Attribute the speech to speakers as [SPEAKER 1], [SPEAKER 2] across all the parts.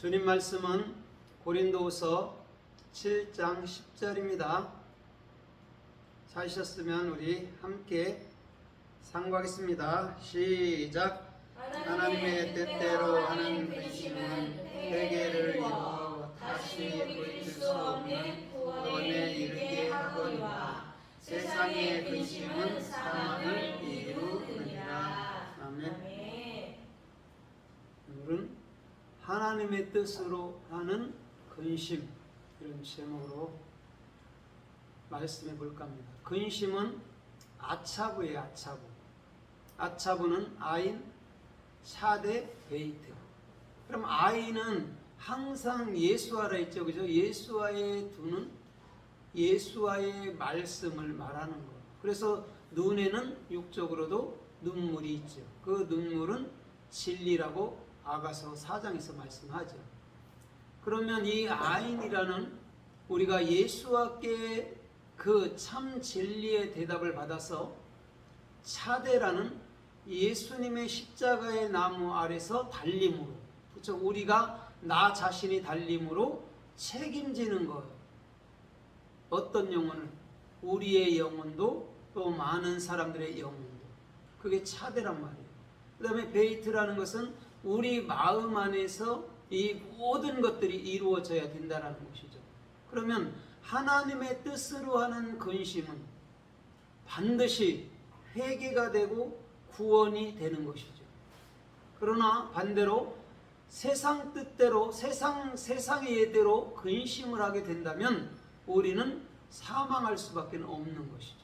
[SPEAKER 1] 주님 말씀은 고린도후서 7장 10절입니다. 찾으셨으면 우리 함께 상고하겠습니다. 시작. 하나님의 뜻대로 하는 근심은 회개를 이루어 다시 돌이킬 수 없는 구원에 이르게 하거니와 세상의 근심은 사망을 이루느니라. 아멘. 오늘은 하나님의 뜻으로 하는 근심, 이런 제목으로 말씀해 볼까 합니다. 근심은 아차부예요. 아차부. 아차부는 아인, 샤데, 베이트. 그럼 아인은 항상 예수하라 했죠, 그죠? 예수와의 두는 예수와의 말씀을 말하는 거. 그래서 눈에는 육적으로도 눈물이 있죠. 그 눈물은 진리라고 아가서 4장에서 말씀하죠. 그러면 이 아인이라는 우리가 예수와께 그 참 진리의 대답을 받아서 차대라는 예수님의 십자가의 나무 아래서 달림으로, 그렇죠? 우리가 나 자신이 달림으로 책임지는 거예요. 어떤 영혼을? 우리의 영혼도 또 많은 사람들의 영혼도. 그게 차대란 말이에요. 그 다음에 베이트라는 것은 우리 마음 안에서 이 모든 것들이 이루어져야 된다는 것이죠. 그러면 하나님의 뜻으로 하는 근심은 반드시 회개가 되고 구원이 되는 것이죠. 그러나 반대로 세상 뜻대로 세상의 예대로 근심을 하게 된다면 우리는 사망할 수밖에 없는 것이죠.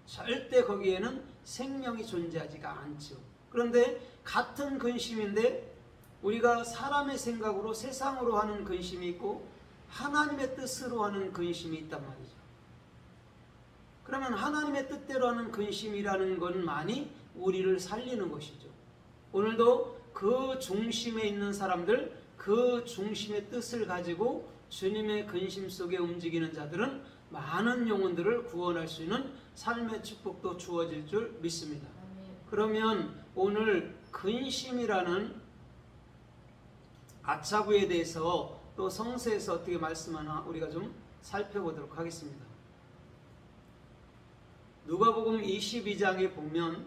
[SPEAKER 1] 절대 거기에는 생명이 존재하지가 않죠. 그런데 같은 근심인데 우리가 사람의 생각으로 세상으로 하는 근심이 있고 하나님의 뜻으로 하는 근심이 있단 말이죠. 그러면 하나님의 뜻대로 하는 근심이라는 것만이 우리를 살리는 것이죠. 오늘도 그 중심에 있는 사람들, 그 중심의 뜻을 가지고 주님의 근심 속에 움직이는 자들은 많은 영혼들을 구원할 수 있는 삶의 축복도 주어질 줄 믿습니다. 그러면 오늘 근심이라는 아차부에 대해서 또 성서에서 어떻게 말씀하나 우리가 좀 살펴보도록 하겠습니다. 누가복음 22장에 보면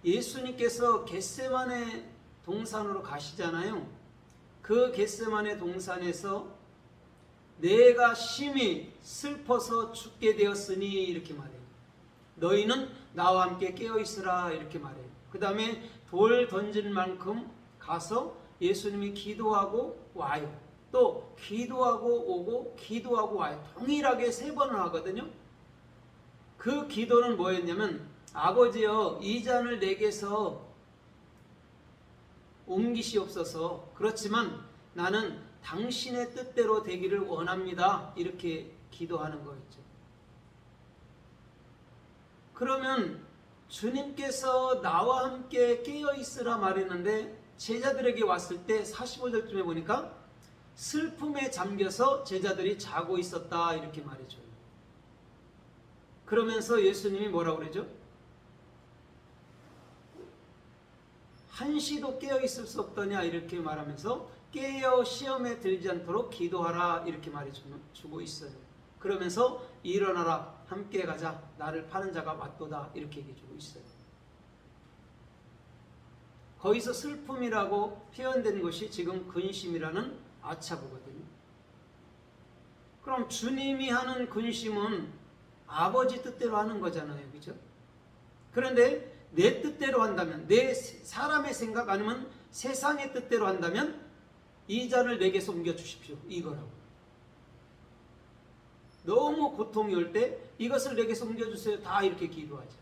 [SPEAKER 1] 예수님께서 겟세마네 동산으로 가시잖아요. 그 겟세마네 동산에서 내가 심히 슬퍼서 죽게 되었으니 이렇게 말해요. 너희는 나와 함께 깨어있으라 이렇게 말해요. 그 다음에 돌 던진 만큼 가서 예수님이 기도하고 와요. 또 기도하고 오고 기도하고 와요. 동일하게 3번을 하거든요. 그 기도는 뭐였냐면 아버지여 이 잔을 내게서 옮기시옵소서. 그렇지만 나는 당신의 뜻대로 되기를 원합니다. 이렇게 기도하는 거였죠. 그러면 주님께서 나와 함께 깨어있으라 말했는데 제자들에게 왔을 때 45절쯤에 보니까 슬픔에 잠겨서 제자들이 자고 있었다 이렇게 말해줘요. 그러면서 예수님이 뭐라고 그러죠? 한시도 깨어있을 수 없더냐 이렇게 말하면서 깨어 시험에 들지 않도록 기도하라 이렇게 말해주고 있어요. 그러면서 일어나라 함께 가자 나를 파는 자가 왔도다 이렇게 얘기해주고 있어요. 거기서 슬픔이라고 표현된 것이 지금 근심이라는 아차부거든요. 그럼 주님이 하는 근심은 아버지 뜻대로 하는 거잖아요. 그죠? 그런데 내 뜻대로 한다면, 내 사람의 생각 아니면 세상의 뜻대로 한다면 이 잔을 내게서 옮겨주십시오. 이거라고. 너무 고통이 올 때 이것을 내게서 옮겨주세요. 다 이렇게 기도하죠.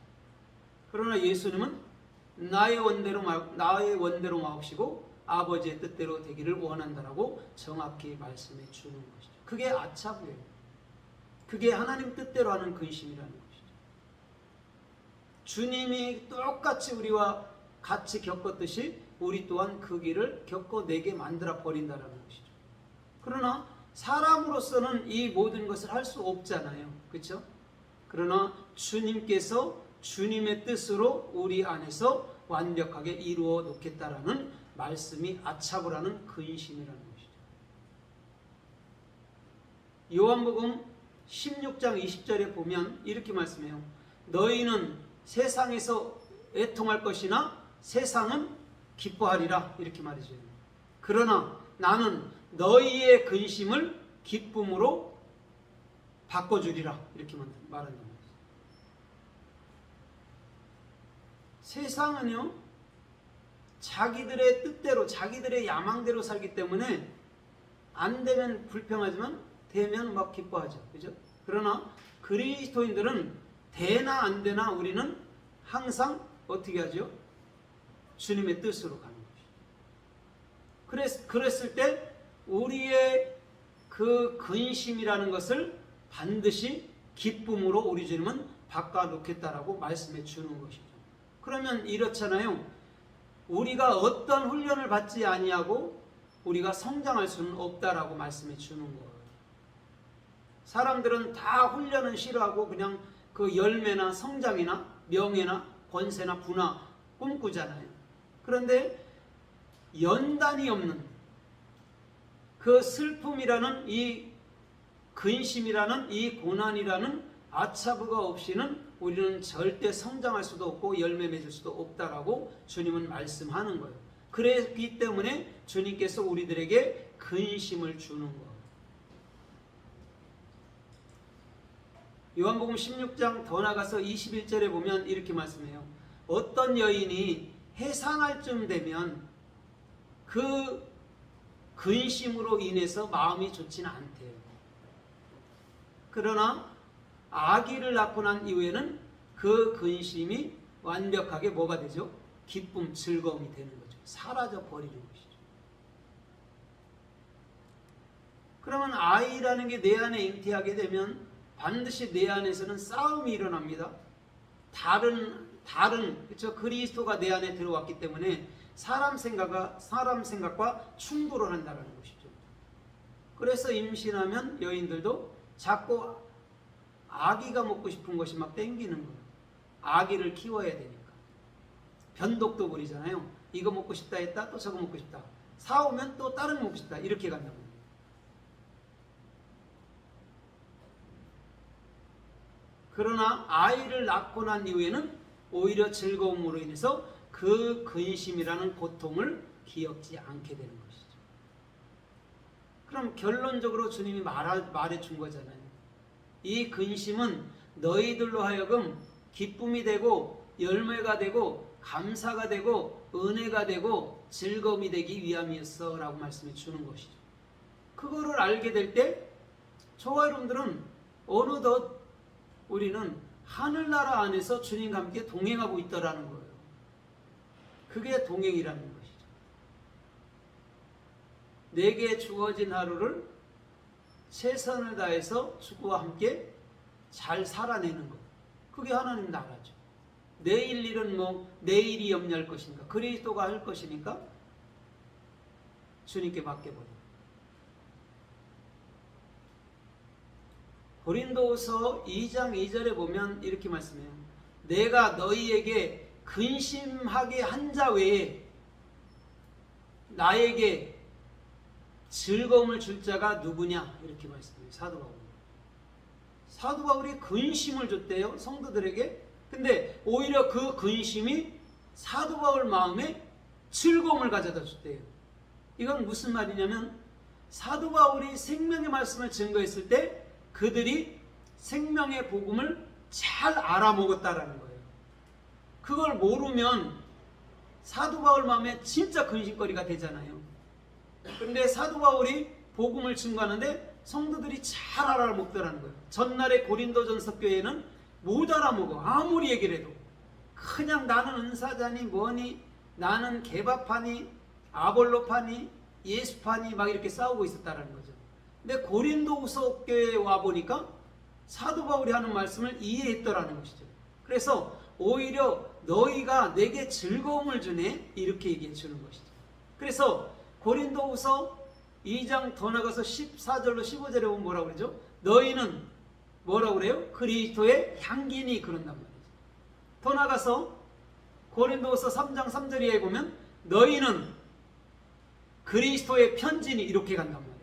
[SPEAKER 1] 그러나 예수님은 나의 원대로 마옵시고 아버지의 뜻대로 되기를 원한다라고 정확히 말씀해 주는 것이죠. 그게 아차부예요. 그게 하나님 뜻대로 하는 근심이라는 것이죠. 주님이 똑같이 우리와 같이 겪었듯이 우리 또한 그 길을 겪어내게 만들어 버린다는 것이죠. 그러나 사람으로서는 이 모든 것을 할 수 없잖아요. 그렇죠? 그러나 주님께서 주님의 뜻으로 우리 안에서 완벽하게 이루어 놓겠다라는 말씀이 아차부라는 근심이라는 것이죠. 요한복음 16장 20절에 보면 이렇게 말씀해요. 너희는 세상에서 애통할 것이나 세상은 기뻐하리라 이렇게 말해줘요. 그러나 나는 너희의 근심을 기쁨으로 바꿔주리라 이렇게 말한단 말이에요. 세상은요 자기들의 뜻대로 자기들의 야망대로 살기 때문에 안 되면 불평하지만 되면 막 기뻐하죠. 그죠? 그러나 그리스도인들은 되나 안 되나 우리는 항상 어떻게 하죠? 주님의 뜻으로 가는 것이죠. 그랬을 때 우리의 그 근심이라는 것을 반드시 기쁨으로 우리 주님은 바꿔놓겠다라고 말씀해 주는 것이죠. 그러면 이렇잖아요. 우리가 어떤 훈련을 받지 아니하고 우리가 성장할 수는 없다라고 말씀해 주는 거예요. 사람들은 다 훈련은 싫어하고 그냥 그 열매나 성장이나 명예나 권세나 부나 꿈꾸잖아요. 그런데 연단이 없는 그 슬픔이라는 이 근심이라는 이 고난이라는 아차부가 없이는 우리는 절대 성장할 수도 없고 열매 맺을 수도 없다라고 주님은 말씀하는 거예요. 그렇기 때문에 주님께서 우리들에게 근심을 주는 거예요. 요한복음 16장 더 나가서 21절에 보면 이렇게 말씀해요. 어떤 여인이 해산할 쯤 되면 그 근심으로 인해서 마음이 좋지는 않대요. 그러나 아기를 낳고 난 이후에는 그 근심이 완벽하게 뭐가 되죠? 기쁨, 즐거움이 되는 거죠. 사라져 버리는 것이죠. 그러면 아이라는 게 내 안에 잉태하게 되면 반드시 내 안에서는 싸움이 일어납니다. 그렇죠? 그리스도가 내 안에 들어왔기 때문에 사람 생각과 충돌을 한다는 것이죠. 그래서 임신하면 여인들도 자꾸 아기가 먹고 싶은 것이 막 땡기는 거예요. 아기를 키워야 되니까. 변덕도 부리잖아요. 이거 먹고 싶다 했다 또 저거 먹고 싶다. 사오면 또 다른 거 먹고 싶다. 이렇게 간단 말이에요. 그러나 아이를 낳고 난 이후에는 오히려 즐거움으로 인해서 그 근심이라는 고통을 기억지 않게 되는 것이죠. 그럼 결론적으로 주님이 말해 준 거잖아요. 이 근심은 너희들로 하여금 기쁨이 되고 열매가 되고 감사가 되고 은혜가 되고 즐거움이 되기 위함이었어 라고 말씀해 주는 것이죠. 그거를 알게 될 때 저와 여러분들은 어느덧 우리는 하늘나라 안에서 주님과 함께 동행하고 있다라는 거예요. 그게 동행이라는 것이죠. 내게 주어진 하루를 최선을 다해서 주와 함께 잘 살아내는 것. 그게 하나님 나라죠. 내일 일은 내일이 염려할 것인가? 그리스도가 할 것이니까 주님께 맡겨버려. 고린도후서 2장 2절에 보면 이렇게 말씀해요. 내가 너희에게 근심하게 한 자 외에 나에게 즐거움을 줄 자가 누구냐 이렇게 말씀해요. 사도 바울. 사도 바울이 근심을 줬대요. 성도들에게. 근데 오히려 그 근심이 사도 바울 마음에 즐거움을 가져다 줬대요. 이건 무슨 말이냐면 사도 바울이 생명의 말씀을 증거했을 때 그들이 생명의 복음을 잘 알아먹었다라는 거예요. 그걸 모르면 사도 바울 마음에 진짜 근심거리가 되잖아요. 그런데 사도 바울이 복음을 증거하는데 성도들이 잘 알아먹더라는 거예요. 전날에 고린도전서 교회는 못 알아먹어. 아무리 얘기를 해도. 그냥 나는 은사자니 뭐니 나는 개바파니 아볼로파니 예수파니 막 이렇게 싸우고 있었다라는 거죠. 근데 고린도후서 교회에 와보니까 사도 바울이 하는 말씀을 이해했더라는 것이죠. 그래서 오히려 너희가 내게 즐거움을 주네 이렇게 얘기해 주는 것이죠. 그래서 고린도후서 2장 더 나가서 14절로 15절에 보면 뭐라고 그러죠? 너희는 뭐라고 그래요? 그리스도의 향기니 그런단 말이죠. 더 나가서 고린도후서 3장 3절에 보면 너희는 그리스도의 편지니 이렇게 간단 말이에요.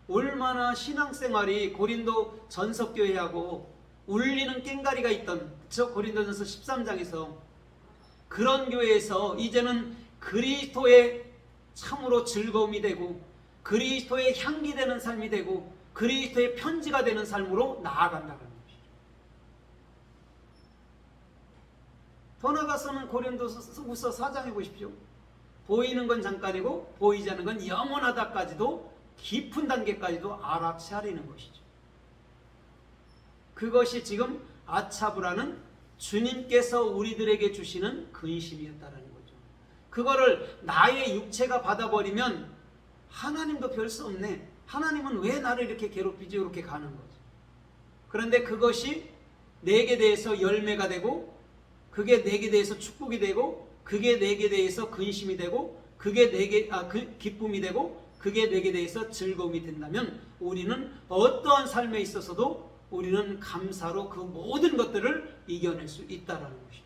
[SPEAKER 1] 얼마나 신앙생활이 고린도 전석교회하고 울리는 꽹가리가 있던 저 고린도전서 13장에서 그런 교회에서 이제는 그리스도의 참으로 즐거움이 되고 그리스도의 향기 되는 삶이 되고 그리스도의 편지가 되는 삶으로 나아간다는 것이죠. 더 나아가서는 고린도후서 4장에 보십시오. 보이는 건 잠깐이고 보이지 않는 건 영원하다까지도 깊은 단계까지도 알아차리는 것이죠. 그것이 지금 아차부라는 주님께서 우리들에게 주시는 근심이었다는 거죠. 그거를 나의 육체가 받아버리면 하나님도 별 수 없네. 하나님은 왜 나를 이렇게 괴롭히지? 이렇게 가는 거죠. 그런데 그것이 내게 대해서 열매가 되고 그게 내게 대해서 축복이 되고 그게 내게 대해서 근심이 되고 그게 내게 기쁨이 되고 그게 내게 대해서 즐거움이 된다면 우리는 어떠한 삶에 있어서도 우리는 감사로 그 모든 것들을 이겨낼 수 있다는 것이죠.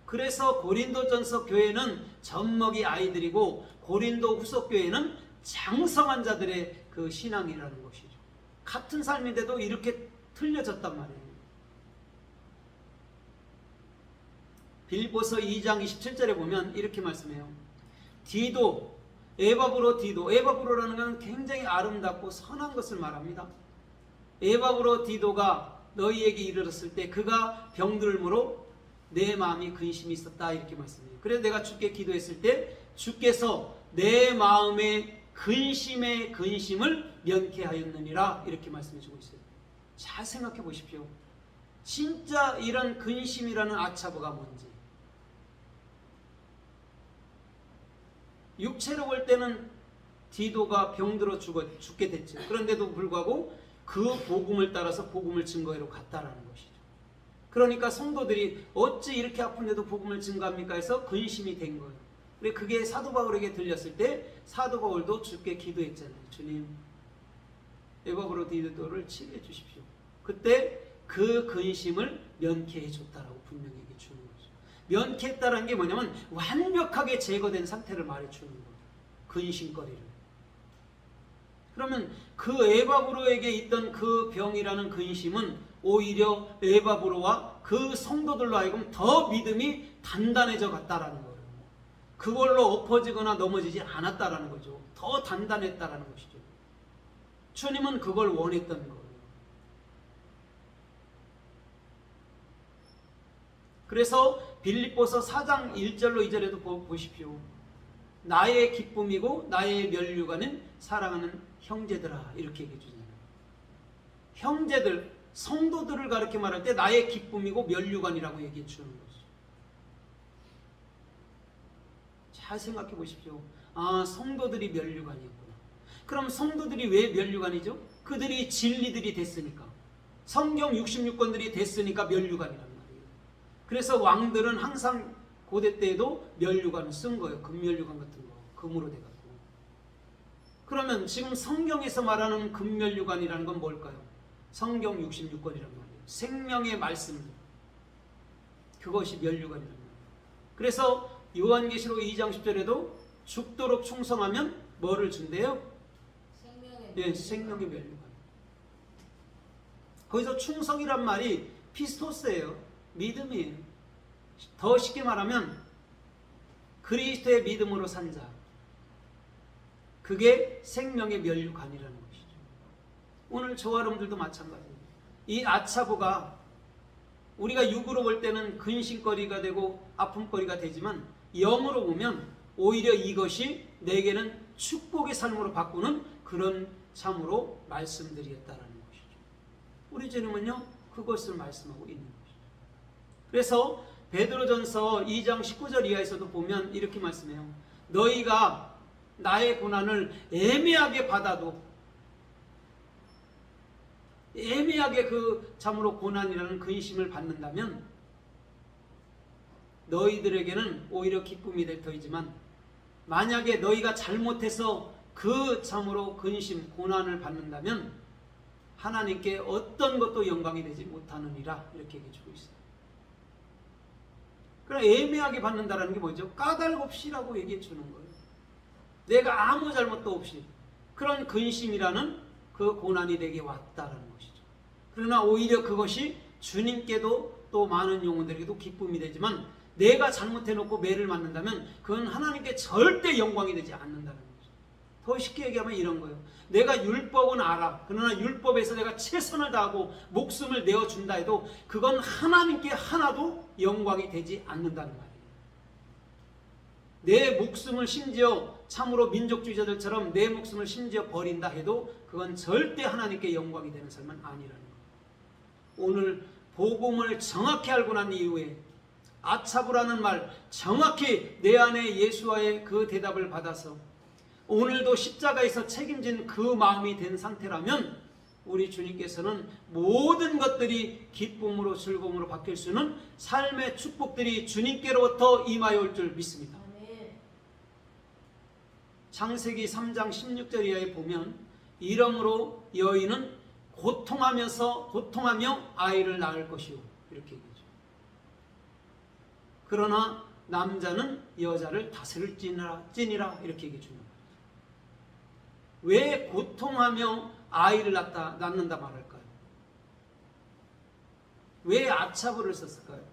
[SPEAKER 1] 그래서 고린도전서 교회는 젖먹이 아이들이고 고린도후서 교회는 장성한 자들의 그 신앙이라는 것이죠. 같은 삶인데도 이렇게 틀려졌단 말이에요. 빌립보서 2장 27절에 보면 이렇게 말씀해요. 디도, 에바브로 디도, 에바브로라는 것은 굉장히 아름답고 선한 것을 말합니다. 에바브로 디도가 너희에게 이르렀을 때 그가 병들므로 내 마음이 근심이 있었다 이렇게 말씀해요. 그래서 내가 주께 기도했을 때 주께서 내 마음의 근심의 근심을 면케하였느니라 이렇게 말씀해 주고 있어요. 잘 생각해 보십시오. 진짜 이런 근심이라는 아차부가 뭔지. 육체로 볼 때는 디도가 병들어 죽게 됐죠. 그런데도 불구하고 그 복음을 따라서 복음을 증거하러 갔다라는 것이죠. 그러니까 성도들이 어찌 이렇게 아픈데도 복음을 증거합니까 해서 근심이 된 거예요. 그게 사도 바울에게 들렸을 때 사도 바울도 주께 기도했잖아요. 주님, 에바브로 디도를 치료해 주십시오. 그때 그 근심을 면케해 줬다라고 분명히 얘기해 주는 거죠. 면케했다는 게 뭐냐면 완벽하게 제거된 상태를 말해주는 거예요. 근심거리를. 그러면 그 에바브로에게 있던 그 병이라는 근심은 오히려 에바브로와 그 성도들로 하여금 더 믿음이 단단해져 갔다라는 거예요. 그걸로 엎어지거나 넘어지지 않았다라는 거죠. 더 단단했다라는 것이죠. 주님은 그걸 원했던 거예요. 그래서 빌립보서 4장 1절로 2절에도 보십시오. 나의 기쁨이고 나의 면류관은 사랑하는 형제들아 이렇게 얘기해 주잖아요. 형제들, 성도들을 가르쳐 말할 때 나의 기쁨이고 면류관이라고 얘기해 주는 거죠. 잘 생각해 보십시오. 아, 성도들이 면류관이었구나. 그럼 성도들이 왜 면류관이죠? 그들이 진리들이 됐으니까. 성경 66권들이 됐으니까 면류관이란 말이에요. 그래서 왕들은 항상 고대 때에도 면류관을 쓴 거예요. 금면류관 같은 거. 금으로 돼가지고. 그러면 지금 성경에서 말하는 금면류관이라는 건 뭘까요? 성경 66권이란 말이에요. 생명의 말씀들. 그것이 면류관이란 말이에요. 그래서 요한계시록 2장 10절에도 죽도록 충성하면 뭐를 준대요? 생명의 면류관. 거기서 충성이란 말이 피스토스예요. 믿음이에요. 더 쉽게 말하면 그리스도의 믿음으로 산 자. 그게 생명의 면류관이라는 것이죠. 오늘 저와 여러분들도 마찬가지예요. 이 아차부가 우리가 육으로 볼 때는 근심거리가 되고 아픔거리가 되지만 영으로 보면 오히려 이것이 내게는 축복의 삶으로 바꾸는 그런 참으로 말씀들이었다라는 것이죠. 우리 주님은요 그것을 말씀하고 있는 것이죠. 그래서 베드로전서 2장 19절 이하에서도 보면 이렇게 말씀해요. 너희가 나의 고난을 애매하게 받아도 애매하게 그 참으로 고난이라는 근심을 받는다면 너희들에게는 오히려 기쁨이 될 터이지만 만약에 너희가 잘못해서 그 참으로 근심, 고난을 받는다면 하나님께 어떤 것도 영광이 되지 못하느니라 이렇게 얘기해 주고 있어요. 그럼 애매하게 받는다는 게 뭐죠? 까닭 없이라고 얘기해 주는 거예요. 내가 아무 잘못도 없이 그런 근심이라는 그 고난이 내게 왔다라는 것이죠. 그러나 오히려 그것이 주님께도 또 많은 영혼들에게도 기쁨이 되지만 내가 잘못해놓고 매를 맞는다면 그건 하나님께 절대 영광이 되지 않는다는 거죠. 더 쉽게 얘기하면 이런 거예요. 내가 율법은 알아. 그러나 율법에서 내가 최선을 다하고 목숨을 내어준다 해도 그건 하나님께 하나도 영광이 되지 않는다는 말이에요. 내 목숨을 심지어 참으로 민족주의자들처럼 내 목숨을 심지어 버린다 해도 그건 절대 하나님께 영광이 되는 삶은 아니라는 거예요. 오늘 복음을 정확히 알고 난 이후에 아차부라는 말 정확히 내 안에 예수와의 그 대답을 받아서 오늘도 십자가에서 책임진 그 마음이 된 상태라면 우리 주님께서는 모든 것들이 기쁨으로 즐거움으로 바뀔 수 있는 삶의 축복들이 주님께로부터 임하여 올 줄 믿습니다. 창세기 3장 16절 이하에 보면 이러므로 여인은 고통하며 아이를 낳을 것이요 이렇게 얘기하죠. 그러나 남자는 여자를 다스릴지니라 이렇게 얘기해 주는 거예요. 왜 고통하며 아이를 낳는다 말할까요? 왜 아차부를 썼을까요?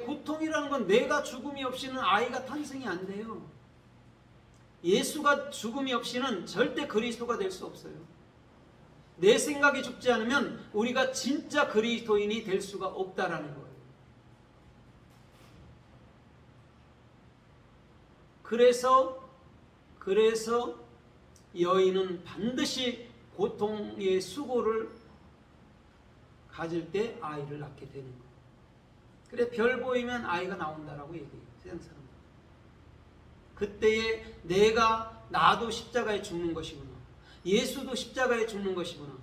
[SPEAKER 1] 고통이라는 건 내가 죽음이 없이는 아이가 탄생이 안 돼요. 예수가 죽음이 없이는 절대 그리스도가 될 수 없어요. 내 생각이 죽지 않으면 우리가 진짜 그리스도인이 될 수가 없다라는 거예요. 그래서 여인은 반드시 고통의 수고를 가질 때 아이를 낳게 되는 거예요. 그래 별 보이면 아이가 나온다라고 얘기해요. 세상 사람들. 그때에 나도 십자가에 죽는 것이구나. 예수도 십자가에 죽는 것이구나.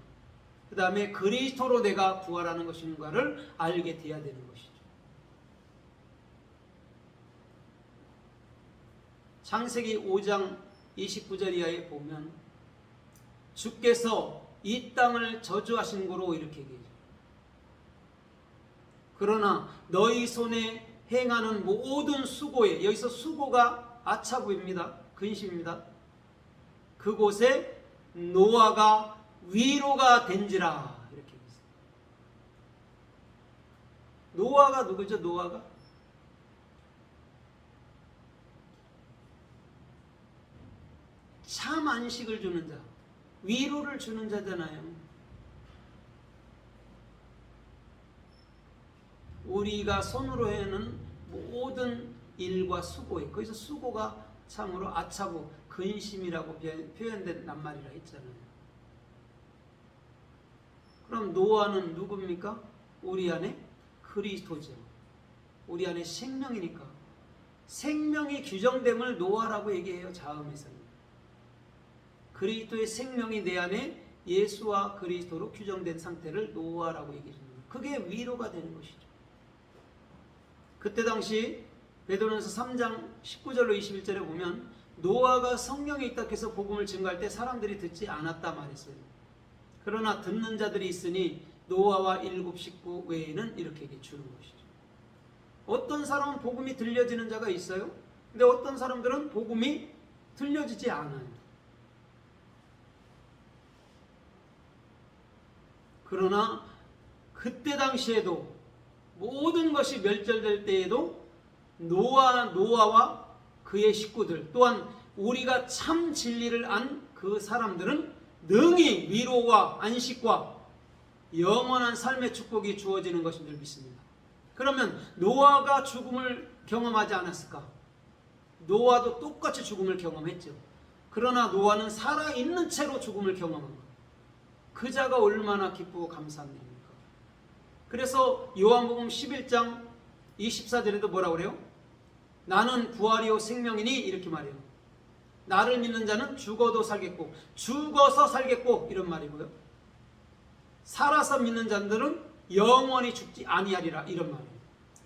[SPEAKER 1] 그 다음에 그리스도로 내가 부활하는 것인가를 알게 돼야 되는 것이죠. 창세기 5장 29절 이하에 보면 주께서 이 땅을 저주하신 거로 이렇게 얘기해요. 그러나 너희 손에 행하는 모든 수고에, 여기서 수고가 아차부입니다. 근심입니다. 그곳에 노아가 위로가 된지라 이렇게 했어요. 노아가 누구죠? 노아가 참 안식을 주는 자, 위로를 주는 자잖아요. 우리가 손으로 해는 모든 일과 수고에, 거기서 수고가 참으로 아차부, 근심이라고 표현된 낱말이라 했잖아요. 그럼 노아는 누굽니까? 우리 안에 그리스도죠. 우리 안에 생명이니까. 생명이 규정됨을 노아라고 얘기해요. 자음에서는. 그리스도의 생명이 내 안에 예수와 그리스도로 규정된 상태를 노아라고 얘기합니다. 그게 위로가 되는 것이죠. 그때 당시 베드로전서 3장 19절로 21절에 보면 노아가 성령에 있다 해서 복음을 증거할 때 사람들이 듣지 않았다 말했어요. 그러나 듣는 자들이 있으니 노아와 일곱 식구 외에는 이렇게 얘기해 주는 것이죠. 어떤 사람은 복음이 들려지는 자가 있어요. 근데 어떤 사람들은 복음이 들려지지 않아요. 그러나 그때 당시에도 모든 것이 멸절될 때에도 노아와 그의 식구들 또한 우리가 참 진리를 안 그 사람들은 능히 위로와 안식과 영원한 삶의 축복이 주어지는 것인 줄 믿습니다. 그러면 노아가 죽음을 경험하지 않았을까? 노아도 똑같이 죽음을 경험했죠. 그러나 노아는 살아있는 채로 죽음을 경험한 거예요. 그 자가 얼마나 기쁘고 감사한 일입니까? 그래서 요한복음 11장 24절에도 뭐라고 그래요? 나는 부활이요 생명이니 이렇게 말해요. 나를 믿는 자는 죽어도 살겠고 죽어서 살겠고 이런 말이고요. 살아서 믿는 자들은 영원히 죽지 아니하리라 이런 말이에요.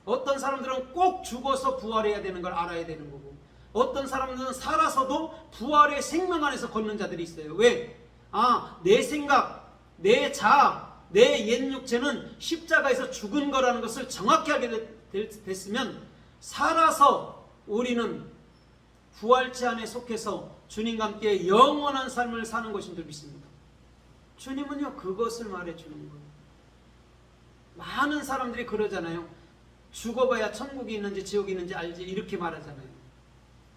[SPEAKER 1] 어떤 사람들은 꼭 죽어서 부활해야 되는 걸 알아야 되는 거고 어떤 사람들은 살아서도 부활의 생명 안에서 걷는 자들이 있어요. 왜? 내 생각, 내 자아, 내 옛 육체는 십자가에서 죽은 거라는 것을 정확히 하게 됐으면 살아서 우리는 부활체 안에 속해서 주님과 함께 영원한 삶을 사는 것인 줄 믿습니다. 주님은요 그것을 말해주는 거예요. 많은 사람들이 그러잖아요. 죽어봐야 천국이 있는지 지옥이 있는지 알지 이렇게 말하잖아요.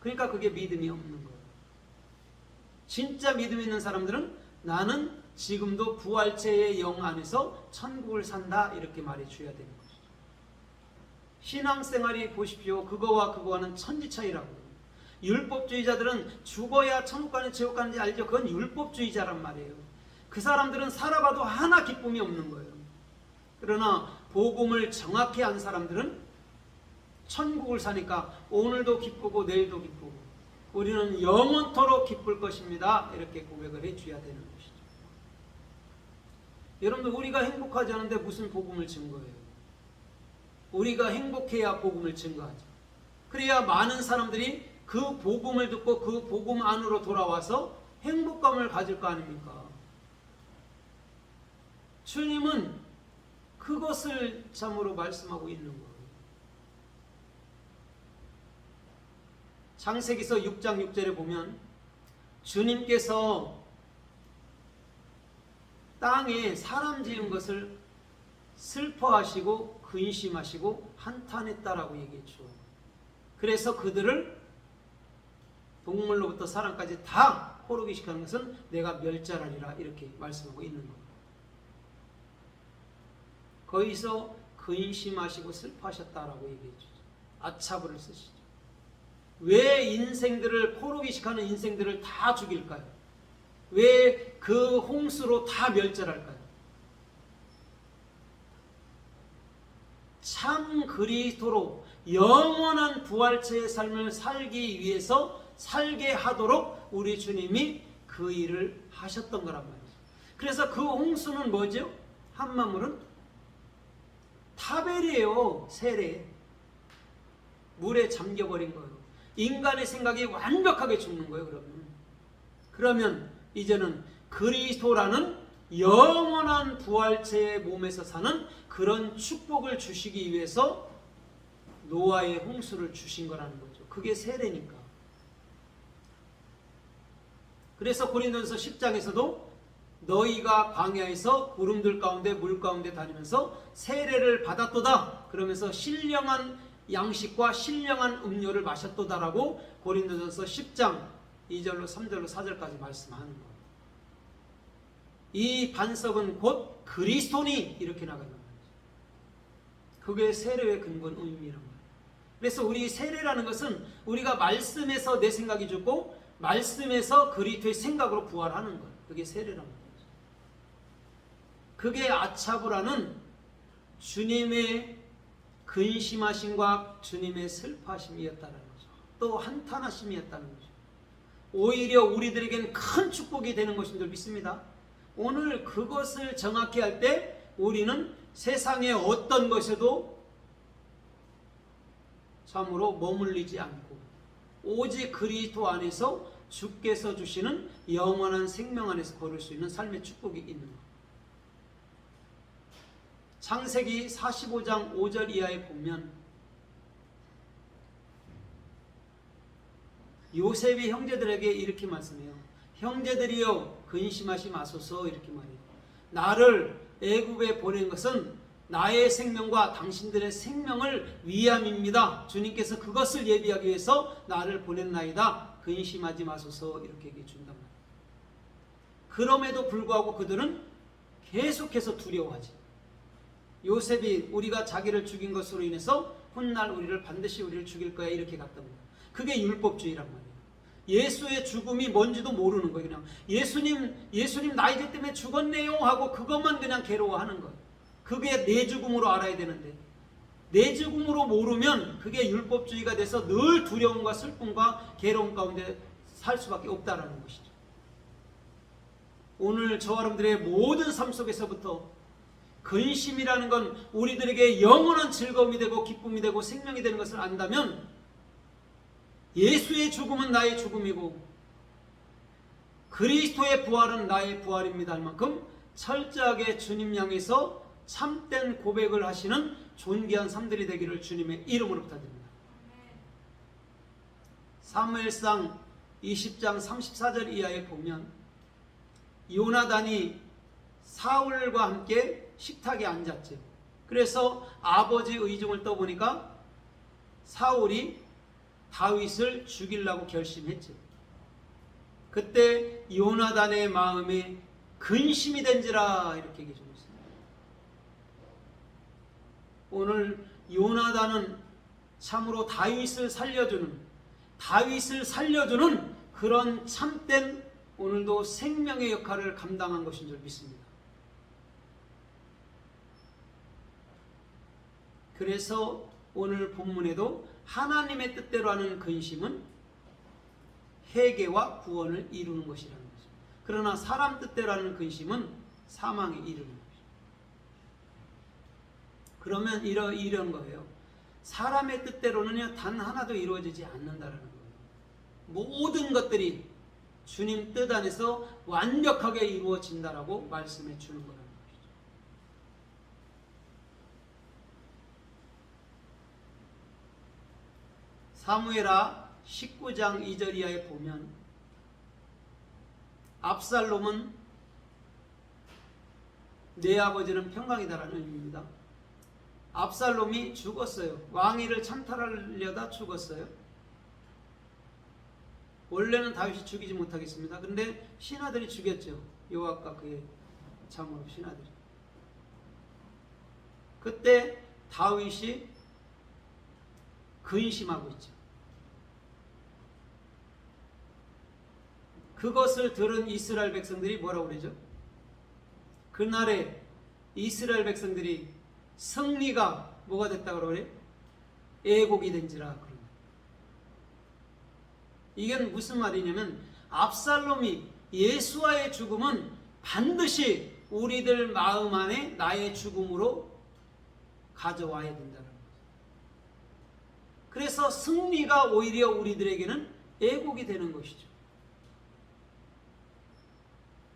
[SPEAKER 1] 그러니까 그게 믿음이 없는 거예요. 진짜 믿음 있는 사람들은 나는 지금도 부활체의 영 안에서 천국을 산다 이렇게 말해줘야 되는 것이죠. 신앙생활이 보십시오. 그거와 그거와는 천지 차이라고. 율법주의자들은 죽어야 천국 가는지 지옥 가는지 알죠. 그건 율법주의자란 말이에요. 그 사람들은 살아봐도 하나 기쁨이 없는 거예요. 그러나 복음을 정확히 안 사람들은 천국을 사니까 오늘도 기쁘고 내일도 기쁘고 우리는 영원토록 기쁠 것입니다. 이렇게 고백을 해줘야 되는 것이죠. 여러분들 우리가 행복하지 않은데 무슨 복음을 증거해요? 우리가 행복해야 복음을 증거하죠. 그래야 많은 사람들이 그 복음을 듣고 그 복음 안으로 돌아와서 행복감을 가질 거 아닙니까? 주님은 그것을 참으로 말씀하고 있는 거예요. 창세기서 6장 6절에 보면 주님께서 땅에 사람 지은 것을 슬퍼하시고 근심하시고 한탄했다라고 얘기했죠. 그래서 그들을 동물로부터 사람까지 다 호르기 시키는 것은 내가 멸절하리라 이렇게 말씀하고 있는 겁니다. 거기서 근심하시고 슬퍼하셨다라고 얘기했죠. 아차부를 쓰시죠. 왜 인생들을 포로기 시키는 인생들을 다 죽일까요? 왜 그 홍수로 다 멸절할까요? 참 그리스도로 영원한 부활체의 삶을 살기 위해서 살게 하도록 우리 주님이 그 일을 하셨던 거란 말이죠. 그래서 그 홍수는 뭐죠? 한마물은 타벨이에요. 세례. 물에 잠겨버린 거예요. 인간의 생각이 완벽하게 죽는 거예요. 그러면 이제는 그리스도라는 영원한 부활체의 몸에서 사는 그런 축복을 주시기 위해서 노아의 홍수를 주신 거라는 거죠. 그게 세례니까. 그래서 고린도전서 10장에서도 너희가 광야에서 구름들 가운데 물 가운데 다니면서 세례를 받았도다. 그러면서 신령한 양식과 신령한 음료를 마셨도다라고 고린도전서 10장 2절로 3절로 4절까지 말씀하는 거예요. 이 반석은 곧 그리스도니 이렇게 나간단 말이죠. 그게 세례의 근본 의미란 말이에요. 그래서 우리 세례라는 것은 우리가 말씀에서 내 생각이 죽고 말씀에서 그리스도의 생각으로 부활하는 거예요. 그게 세례란 말이죠. 그게 아차부라는 주님의 근심하심과 주님의 슬퍼하심이었다는 거죠. 또 한탄하심이었다는 거죠. 오히려 우리들에겐 큰 축복이 되는 것인 줄 믿습니다. 오늘 그것을 정확히 할 때 우리는 세상의 어떤 것에도 참으로 머물리지 않고 오직 그리스도 안에서 주께서 주시는 영원한 생명 안에서 걸을 수 있는 삶의 축복이 있는 것. 창세기 45장 5절 이하에 보면 요셉이 형제들에게 이렇게 말씀해요. 형제들이여 근심하지 마소서 이렇게 말해요. 나를 애굽에 보낸 것은 나의 생명과 당신들의 생명을 위함입니다. 주님께서 그것을 예비하기 위해서 나를 보냈나이다. 근심하지 마소서 이렇게 얘기해 준단 말이에요. 그럼에도 불구하고 그들은 계속해서 두려워하지. 요셉이 우리가 자기를 죽인 것으로 인해서 훗날 우리를 반드시 우리를 죽일 거야 이렇게 갔던 거예요. 그게 율법주의란 말이에요. 예수의 죽음이 뭔지도 모르는 거예요. 그냥 예수님 나이제 때문에 죽었네요 하고 그것만 그냥 괴로워하는 거예요. 그게 내 죽음으로 알아야 되는데 내 죽음으로 모르면 그게 율법주의가 돼서 늘 두려움과 슬픔과 괴로움 가운데 살 수밖에 없다라는 것이죠. 오늘 저와 여러분들의 모든 삶 속에서부터 근심이라는 건 우리들에게 영원한 즐거움이 되고 기쁨이 되고 생명이 되는 것을 안다면 예수의 죽음은 나의 죽음이고 그리스도의 부활은 나의 부활입니다 할 만큼 철저하게 주님 향해서 참된 고백을 하시는 존귀한 삶들이 되기를 주님의 이름으로 부탁드립니다. 사무엘상 20장 34절 이하에 보면 요나단이 사울과 함께 식탁에 앉았죠. 그래서 아버지 의중을 떠보니까 사울이 다윗을 죽이려고 결심했죠. 그때 요나단의 마음에 근심이 된지라 이렇게 얘기해 주고 있습니다. 오늘 요나단은 참으로 다윗을 살려주는 그런 참된 오늘도 생명의 역할을 감당한 것인 줄 믿습니다. 그래서 오늘 본문에도 하나님의 뜻대로 하는 근심은 회개와 구원을 이루는 것이라는 것입니다. 그러나 사람 뜻대로 하는 근심은 사망에 이르는 것입니다. 그러면 이런 거예요. 사람의 뜻대로는 단 하나도 이루어지지 않는다는 거예요. 모든 것들이 주님 뜻 안에서 완벽하게 이루어진다라고 말씀해 주는 거라는 것이죠. 사무엘하 19장 2절 이하에 보면 압살롬은 내 아버지는 평강이다라는 의미입니다. 압살롬이 죽었어요. 왕위를 찬탈하려다 죽었어요. 원래는 다윗이 죽이지 못하겠습니다. 그런데 신하들이 죽였죠. 요압과 그의 장로 신하들이. 그때 다윗이 근심하고 있죠. 그것을 들은 이스라엘 백성들이 뭐라고 그러죠? 그날에 이스라엘 백성들이 승리가 뭐가 됐다고 그래요? 애곡이 된지라. 이게 무슨 말이냐면 압살롬이 예수와의 죽음은 반드시 우리들 마음 안에 나의 죽음으로 가져와야 된다는 거죠. 그래서 승리가 오히려 우리들에게는 애곡이 되는 것이죠.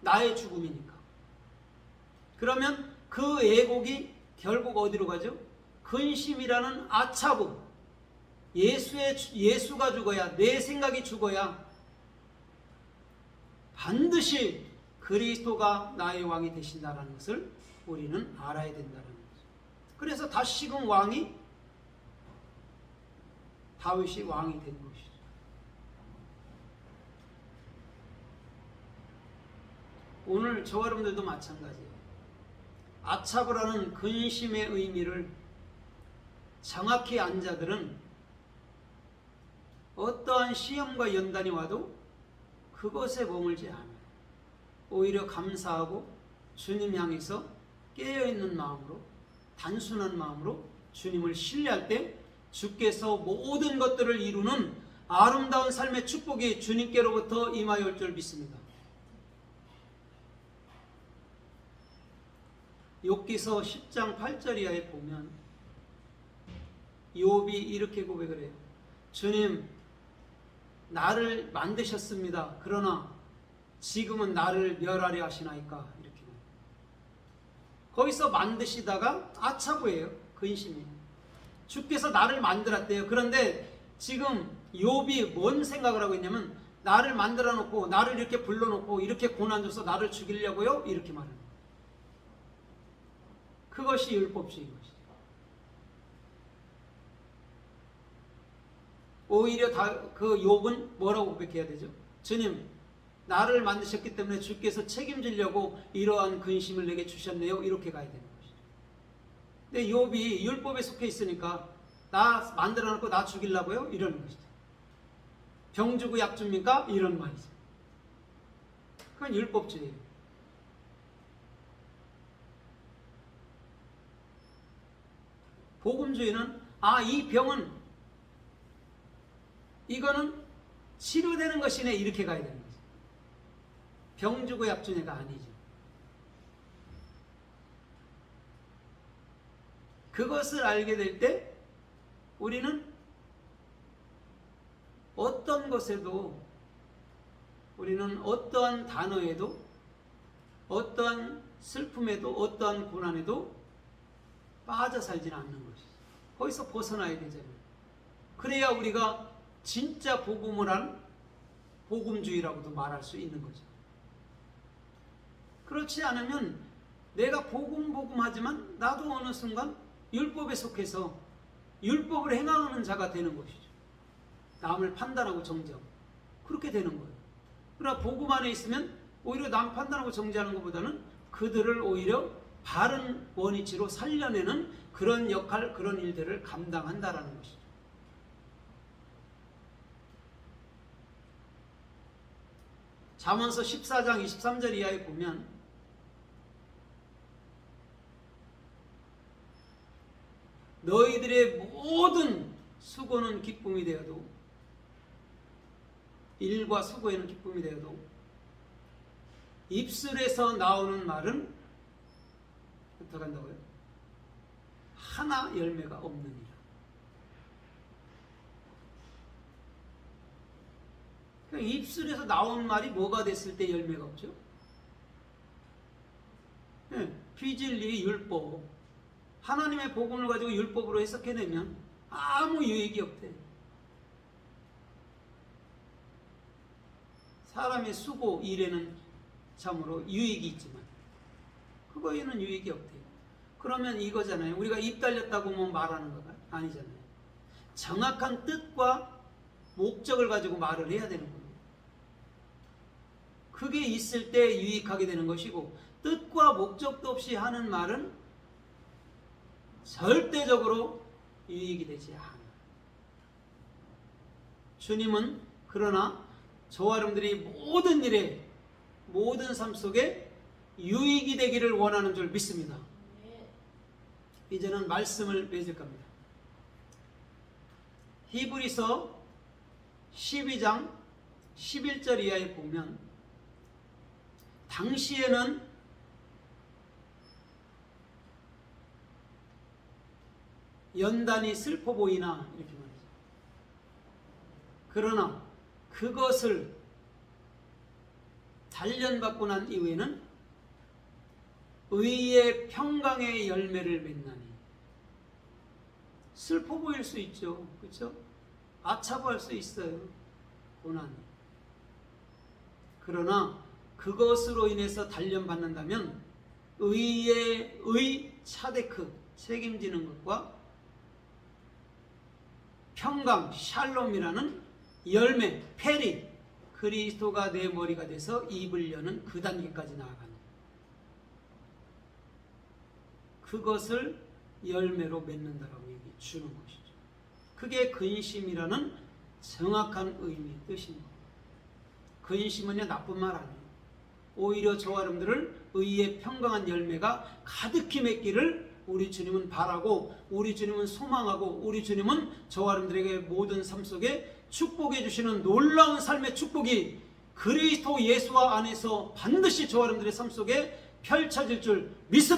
[SPEAKER 1] 나의 죽음이니까. 그러면 그 애곡이 결국 어디로 가죠? 근심이라는 아차부. 예수가 죽어야, 내 생각이 죽어야 반드시 그리스도가 나의 왕이 되신다는 것을 우리는 알아야 된다는 거죠. 그래서 다시금 다윗이 왕이 된 것이죠. 오늘 저와 여러분들도 마찬가지예요. 아차브라는 근심의 의미를 정확히 안 자들은 어떠한 시험과 연단이 와도 그것에 머물지 않아요. 오히려 감사하고 주님 향해서 깨어있는 마음으로, 단순한 마음으로 주님을 신뢰할 때 주께서 모든 것들을 이루는 아름다운 삶의 축복이 주님께로부터 임하여 올 줄 믿습니다. 욥기서 10장 8절 이하에 보면 욥이 이렇게 고백을 해요. 주님, 나를 만드셨습니다. 그러나 지금은 나를 멸하려 하시나이까? 이렇게. 거기서 만드시다가 아차구예요. 근심이에요. 주께서 나를 만들었대요. 그런데 지금 욥이 뭔 생각을 하고 있냐면 나를 만들어 놓고 나를 이렇게 불러놓고 이렇게 고난 줘서 나를 죽이려고요? 이렇게 말해요. 그것이 율법주의인 것이죠. 오히려 그 욥은 뭐라고 고백해야 되죠? 주님, 나를 만드셨기 때문에 주께서 책임지려고 이러한 근심을 내게 주셨네요. 이렇게 가야 되는 것이죠. 근데 욥이 율법에 속해 있으니까 나 만들어 놓고 나 죽이려고요? 이러는 것이죠. 병 주고 약 줍니까? 이런 말이죠. 그건 율법주의예요. 복음주의는 이 병은 이거는 치료되는 것이네 이렇게 가야 되는 거죠. 병 주고 약 주네가 아니죠. 그것을 알게 될 때 우리는 어떤 것에도 우리는 어떠한 단어에도 어떠한 슬픔에도 어떠한 고난에도 빠져 살지는 않는 것이죠. 거기서 벗어나야 되잖아요. 그래야 우리가 진짜 복음을 한 복음주의라고도 말할 수 있는 거죠. 그렇지 않으면 내가 복음하지만 나도 어느 순간 율법에 속해서 율법을 행하는 자가 되는 것이죠. 남을 판단하고 정죄하고 그렇게 되는 거예요. 그러나 복음 안에 있으면 오히려 남 판단하고 정죄하는 것보다는 그들을 오히려 바른 원위치로 살려내는 그런 역할, 그런 일들을 감당한다라는 것이죠. 잠언서 14장 23절 이하에 보면 너희들의 모든 수고는 기쁨이 되어도 일과 수고에는 기쁨이 되어도 입술에서 나오는 말은 어떻게 한다고요? 하나 열매가 없느니라. 그러니까 입술에서 나온 말이 뭐가 됐을 때 열매가 없죠? 네, 비진리 율법, 하나님의 복음을 가지고 율법으로 해석해내면 아무 유익이 없대. 사람의 수고, 일에는 참으로 유익이 있지만 그거에는 유익이 없대요. 그러면 이거잖아요. 우리가 입 달렸다고 뭐 말하는 거가 아니잖아요. 정확한 뜻과 목적을 가지고 말을 해야 되는 거예요. 그게 있을 때 유익하게 되는 것이고, 뜻과 목적도 없이 하는 말은 절대적으로 유익이 되지 않아요. 주님은 그러나 저와 여러분들이 모든 일에, 모든 삶 속에 유익이 되기를 원하는 줄 믿습니다. 이제는 말씀을 맺을 겁니다. 히브리서 12장 11절 이하에 보면 당시에는 연단이 슬퍼 보이나 이렇게 말이죠. 그러나 그것을 단련받고 난 이후에는 의의 평강의 열매를 맺나니. 슬퍼 보일 수 있죠. 그렇죠? 아차고할 수 있어요. 고난이. 그러나 그것으로 인해서 단련받는다면 의의 차데크, 책임지는 것과 평강, 샬롬이라는 열매, 페리, 그리스도가 내 머리가 돼서 입을 여는 그 단계까지 나아가는, 그것을 열매로 맺는다라고 얘기 주는 것이죠. 그게 근심이라는 정확한 의미, 뜻입니다. 근심은요, 나쁜 말 아니에요. 오히려 저와 여러분들을 의의 평강한 열매가 가득히 맺기를 우리 주님은 바라고, 우리 주님은 소망하고, 우리 주님은 저와 여러분들에게 모든 삶 속에 축복해 주시는 놀라운 삶의 축복이 그리스도 예수와 안에서 반드시 저와 여러분들의 삶 속에 펼쳐질 줄 믿습니다.